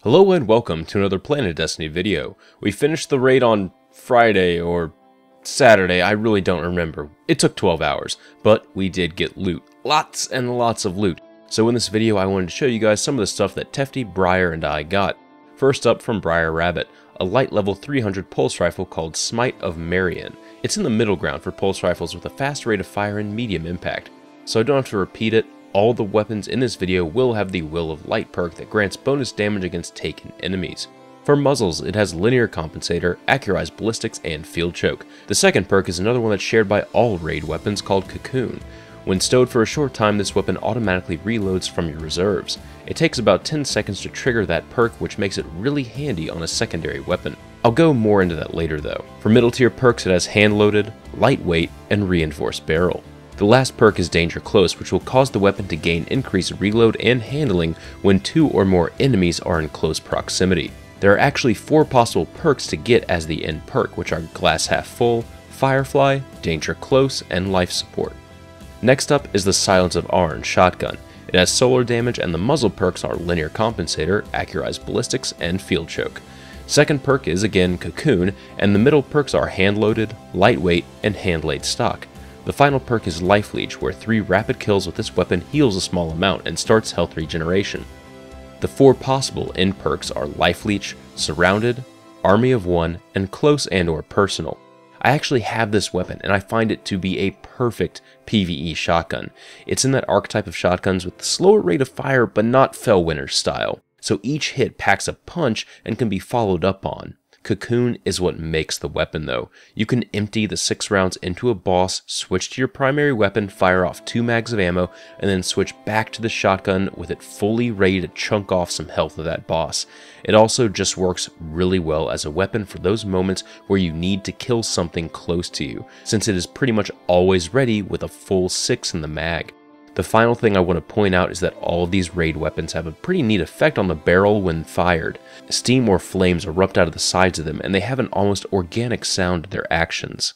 Hello and welcome to another PlanetDestiny video. We finished the raid on Friday or Saturday, I really don't remember. It took 12 hours, but we did get loot. Lots and lots of loot. So in this video I wanted to show you guys some of the stuff that Tefty, Briar, and I got. First up from Briar Rabbit, a light level 300 pulse rifle called Smite of Meran. It's in the middle ground for pulse rifles with a fast rate of fire and medium impact. So I don't have to repeat it. All the weapons in this video will have the Will of Light perk that grants bonus damage against taken enemies. For muzzles, it has Linear Compensator, Accurized Ballistics, and Field Choke. The second perk is another one that's shared by all raid weapons called Cocoon. When stowed for a short time, this weapon automatically reloads from your reserves. It takes about 10 seconds to trigger that perk, which makes it really handy on a secondary weapon. I'll go more into that later though. For middle tier perks, it has Hand Loaded, Lightweight, and Reinforced Barrel. The last perk is Danger Close, which will cause the weapon to gain increased reload and handling when 2 or more enemies are in close proximity. There are actually 4 possible perks to get as the end perk, which are Glass Half Full, Firefly, Danger Close, and Life Support. Next up is the Silence of Arn shotgun. It has solar damage, and the muzzle perks are Linear Compensator, Accurized Ballistics, and Field Choke. Second perk is again Cocoon, and the middle perks are Hand Loaded, Lightweight, and Hand Laid Stock. The final perk is Life Leech, where 3 rapid kills with this weapon heals a small amount and starts health regeneration. The 4 possible end perks are Life Leech, Surrounded, Army of One, and Close and/or Personal. I actually have this weapon, and I find it to be a perfect PvE shotgun. It's in that archetype of shotguns with the slower rate of fire, but not Fellwinter style, so each hit packs a punch and can be followed up on. Cocoon is what makes the weapon though. You can empty the 6 rounds into a boss, switch to your primary weapon, fire off 2 mags of ammo, and then switch back to the shotgun with it fully ready to chunk off some health of that boss. It also just works really well as a weapon for those moments where you need to kill something close to you, since it is pretty much always ready with a full 6 in the mag. The final thing I want to point out is that all of these raid weapons have a pretty neat effect on the barrel when fired. Steam or flames erupt out of the sides of them, and they have an almost organic sound to their actions.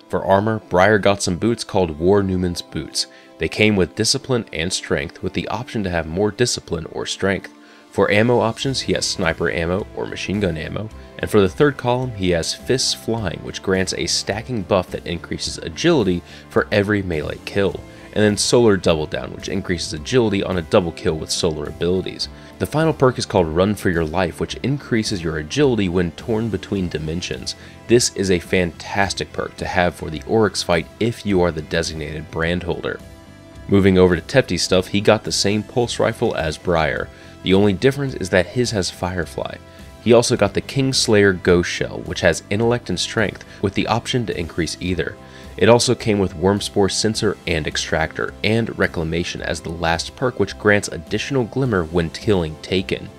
For armor, Briar got some boots called War Newman's Boots. They came with Discipline and Strength, with the option to have more Discipline or Strength. For ammo options, he has Sniper ammo or Machine Gun ammo, and for the third column, he has Fists Flying, which grants a stacking buff that increases agility for every melee kill, and then Solar Double Down, which increases agility on a double kill with solar abilities. The final perk is called Run for Your Life, which increases your agility when torn between dimensions. This is a fantastic perk to have for the Oryx fight if you are the designated brand holder. Moving over to Tefty's stuff, he got the same pulse rifle as Briar. The only difference is that his has Firefly. He also got the Kingslayer Ghost Shell, which has Intellect and Strength, with the option to increase either. It also came with Wormspore Sensor and Extractor, and Reclamation as the last perk, which grants additional glimmer when killing Taken.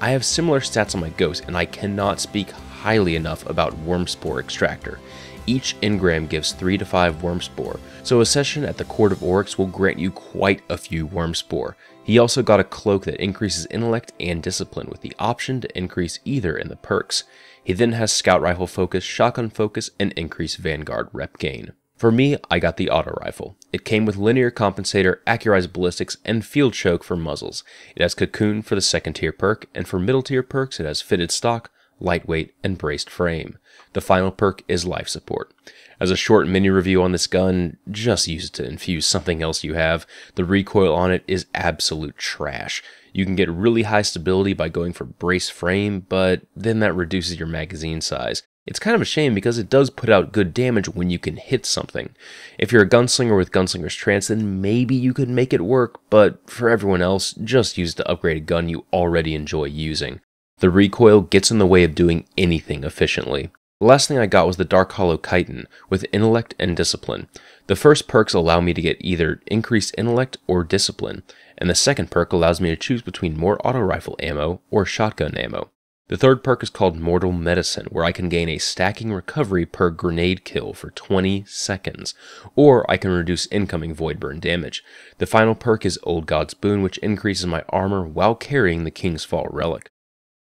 I have similar stats on my Ghost, and I cannot speak highly enough about Wormspore Extractor. Each engram gives 3 to 5 Wormspore, so a session at the Court of Oryx will grant you quite a few Wormspore. He also got a cloak that increases intellect and discipline with the option to increase either in the perks. He then has Scout Rifle Focus, Shotgun Focus, and increased Vanguard rep gain. For me, I got the auto rifle. It came with Linear Compensator, Accurized Ballistics, and Field Choke for muzzles. It has Cocoon for the second tier perk, and for middle tier perks it has Fitted Stock, Lightweight, and Braced Frame. The final perk is Life Support. As a short mini review on this gun, just use it to infuse something else you have. The recoil on it is absolute trash. You can get really high stability by going for Braced Frame, but then that reduces your magazine size. It's kind of a shame because it does put out good damage when you can hit something. If you're a gunslinger with Gunslinger's Trance, then maybe you could make it work, but for everyone else, just use it to upgrade a gun you already enjoy using. The recoil gets in the way of doing anything efficiently. The last thing I got was the Dark Hollow Chitin with Intellect and Discipline. The first perks allow me to get either increased Intellect or Discipline, and the second perk allows me to choose between more auto rifle ammo or shotgun ammo. The third perk is called Mortal Medicine, where I can gain a stacking recovery per grenade kill for 20 seconds, or I can reduce incoming void burn damage. The final perk is Old God's Boon, which increases my armor while carrying the King's Fall relic.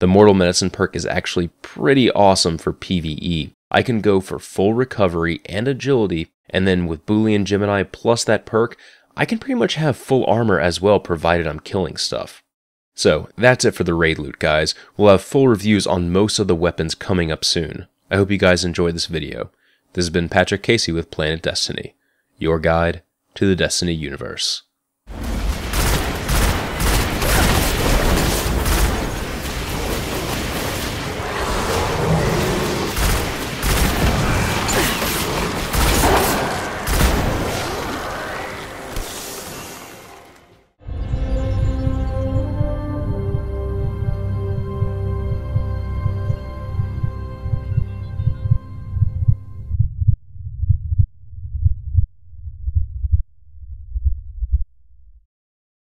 The Mortal Medicine perk is actually pretty awesome for PvE. I can go for full recovery and agility, and then with Boolean Gemini plus that perk, I can pretty much have full armor as well provided I'm killing stuff. So, that's it for the raid loot, guys. We'll have full reviews on most of the weapons coming up soon. I hope you guys enjoyed this video. This has been Patrick Casey with Planet Destiny, your guide to the Destiny universe.